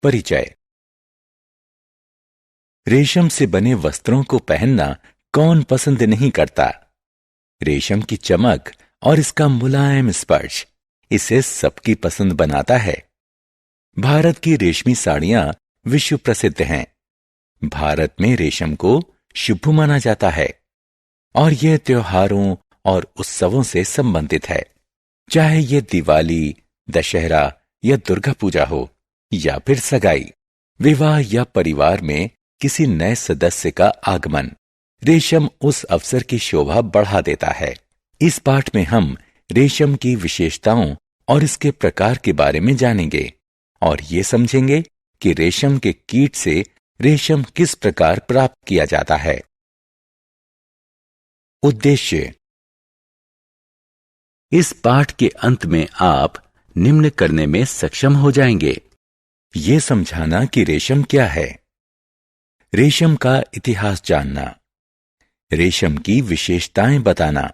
परिचय। रेशम से बने वस्त्रों को पहनना कौन पसंद नहीं करता। रेशम की चमक और इसका मुलायम स्पर्श इसे सबकी पसंद बनाता है। भारत की रेशमी साड़ियां विश्व प्रसिद्ध हैं। भारत में रेशम को शुभ माना जाता है और यह त्योहारों और उत्सवों से संबंधित है। चाहे यह दिवाली, दशहरा या दुर्गा पूजा हो या फिर सगाई, विवाह या परिवार में किसी नए सदस्य का आगमन, रेशम उस अवसर की शोभा बढ़ा देता है। इस पाठ में हम रेशम की विशेषताओं और इसके प्रकार के बारे में जानेंगे और ये समझेंगे कि रेशम के कीट से रेशम किस प्रकार प्राप्त किया जाता है। उद्देश्य। इस पाठ के अंत में आप निम्न करने में सक्षम हो जाएंगे। ये समझाना कि रेशम क्या है, रेशम का इतिहास जानना, रेशम की विशेषताएं बताना,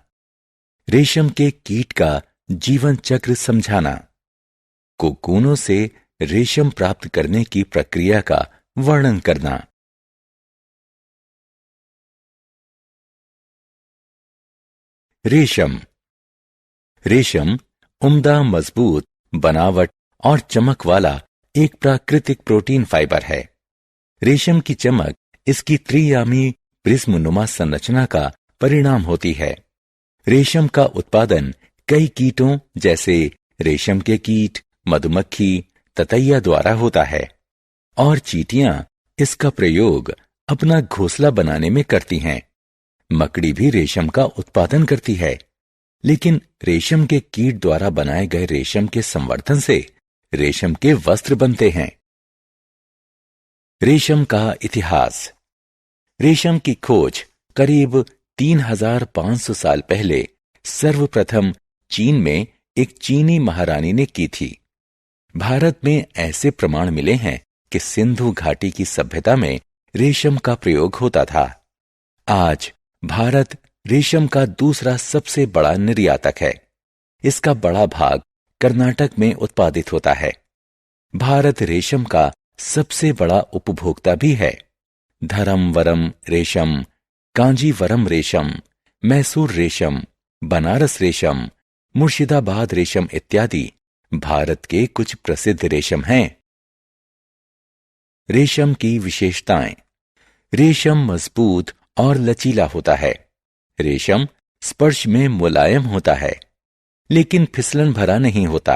रेशम के कीट का जीवन चक्र समझाना, कोकूनों से रेशम प्राप्त करने की प्रक्रिया का वर्णन करना। रेशम। रेशम उम्दा, मजबूत बनावट और चमक वाला एक प्राकृतिक प्रोटीन फाइबर है। रेशम की चमक इसकी त्रियामी प्रिज्मनुमा संरचना का परिणाम होती है। रेशम का उत्पादन कई कीटों जैसे रेशम के कीट, मधुमक्खी, ततैया द्वारा होता है और चींटियां इसका प्रयोग अपना घोंसला बनाने में करती हैं। मकड़ी भी रेशम का उत्पादन करती है, लेकिन रेशम के कीट द्वारा बनाए गए रेशम के संवर्धन से रेशम के वस्त्र बनते हैं। रेशम का इतिहास। रेशम की खोज करीब 3500 साल पहले सर्वप्रथम चीन में एक चीनी महारानी ने की थी। भारत में ऐसे प्रमाण मिले हैं कि सिंधु घाटी की सभ्यता में रेशम का प्रयोग होता था। आज भारत रेशम का दूसरा सबसे बड़ा निर्यातक है। इसका बड़ा भाग कर्नाटक में उत्पादित होता है। भारत रेशम का सबसे बड़ा उपभोक्ता भी है। धरमवरम रेशम, कांजीवरम रेशम, मैसूर रेशम, बनारस रेशम, मुर्शिदाबाद रेशम इत्यादि भारत के कुछ प्रसिद्ध रेशम हैं। रेशम की विशेषताएं। रेशम मजबूत और लचीला होता है। रेशम स्पर्श में मुलायम होता है, लेकिन फिसलन भरा नहीं होता।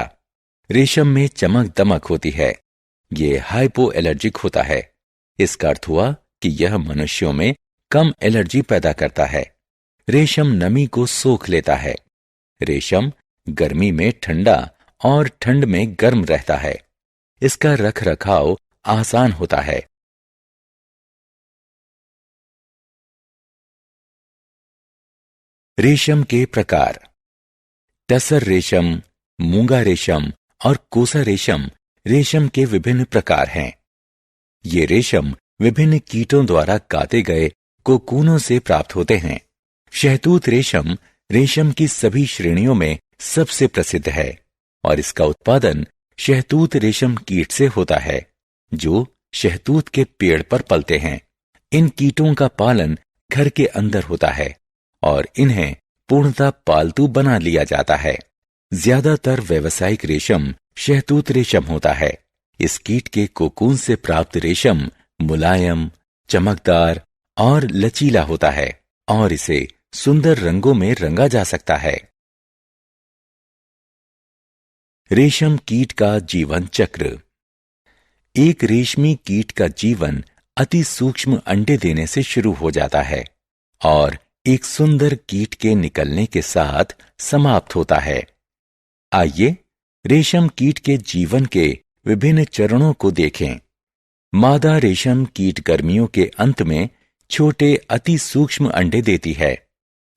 रेशम में चमक दमक होती है। यह हाइपो एलर्जिक होता है। इसका अर्थ हुआ कि यह मनुष्यों में कम एलर्जी पैदा करता है। रेशम नमी को सोख लेता है। रेशम गर्मी में ठंडा और ठंड में गर्म रहता है। इसका रख रखाव आसान होता है। रेशम के प्रकार। टसर रेशम, मूंगा रेशम और कोसा रेशम रेशम के विभिन्न प्रकार हैं। ये रेशम विभिन्न कीटों द्वारा काते गए कोकूनों से प्राप्त होते हैं। शहतूत रेशम रेशम की सभी श्रेणियों में सबसे प्रसिद्ध है और इसका उत्पादन शहतूत रेशम कीट से होता है, जो शहतूत के पेड़ पर पलते हैं। इन कीटों का पालन घर के अंदर होता है और इन्हें पूर्णतः पालतू बना लिया जाता है। ज्यादातर व्यावसायिक रेशम शहतूत रेशम होता है। इस कीट के कोकून से प्राप्त रेशम मुलायम, चमकदार और लचीला होता है और इसे सुंदर रंगों में रंगा जा सकता है। रेशम कीट का जीवन चक्र। एक रेशमी कीट का जीवन अति सूक्ष्म अंडे देने से शुरू हो जाता है और एक सुंदर कीट के निकलने के साथ समाप्त होता है। आइए रेशम कीट के जीवन के विभिन्न चरणों को देखें। मादा रेशम कीट गर्मियों के अंत में छोटे अति सूक्ष्म अंडे देती है।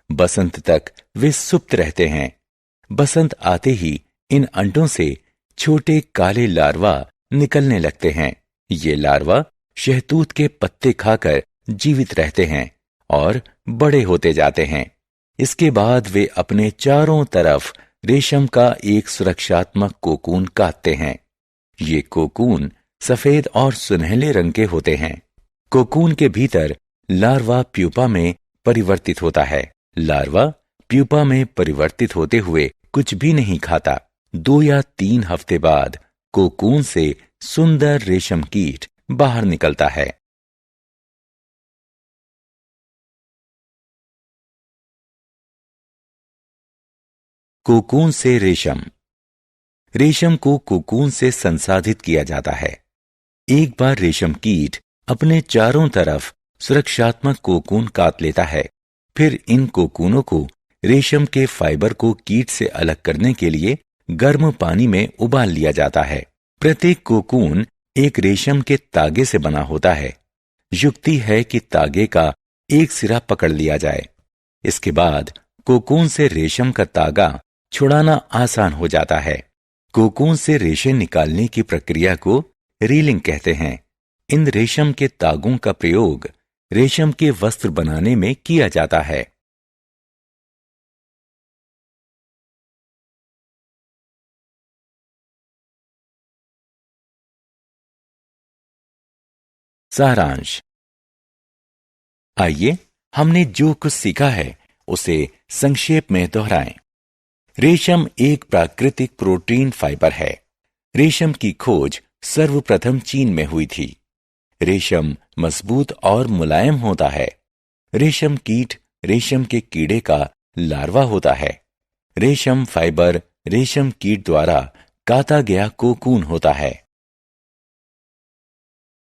बसंत तक वे सुप्त रहते हैं। बसंत आते ही इन अंडों से छोटे काले लार्वा निकलने लगते हैं। ये लार्वा शहतूत के पत्ते खाकर जीवित रहते हैं और बड़े होते जाते हैं। इसके बाद वे अपने चारों तरफ रेशम का एक सुरक्षात्मक कोकून काटते हैं। ये कोकून सफेद और सुनहले रंग के होते हैं। कोकून के भीतर लार्वा प्यूपा में परिवर्तित होता है। लार्वा प्यूपा में परिवर्तित होते हुए कुछ भी नहीं खाता। 2 या 3 हफ्ते बाद कोकून से सुंदर रेशम कीट बाहर निकलता है। कोकून से रेशम। रेशम को कोकून से संसाधित किया जाता है। एक बार रेशम कीट अपने चारों तरफ सुरक्षात्मक कोकून काट लेता है। फिर इन कोकूनों को रेशम के फाइबर को कीट से अलग करने के लिए गर्म पानी में उबाल लिया जाता है। प्रत्येक कोकून एक रेशम के तागे से बना होता है। युक्ति है कि तागे का एक सिरा पकड़ लिया जाए। इसके बाद कोकून से रेशम का तागा छुड़ाना आसान हो जाता है। कोकून से रेशे निकालने की प्रक्रिया को रीलिंग कहते हैं। इन रेशम के तागों का प्रयोग रेशम के वस्त्र बनाने में किया जाता है। सारांश। आइए हमने जो कुछ सीखा है उसे संक्षेप में दोहराएं। रेशम एक प्राकृतिक प्रोटीन फाइबर है। रेशम की खोज सर्वप्रथम चीन में हुई थी। रेशम मजबूत और मुलायम होता है। रेशम कीट रेशम के कीड़े का लार्वा होता है। रेशम फाइबर रेशम कीट द्वारा काता गया कोकून होता है।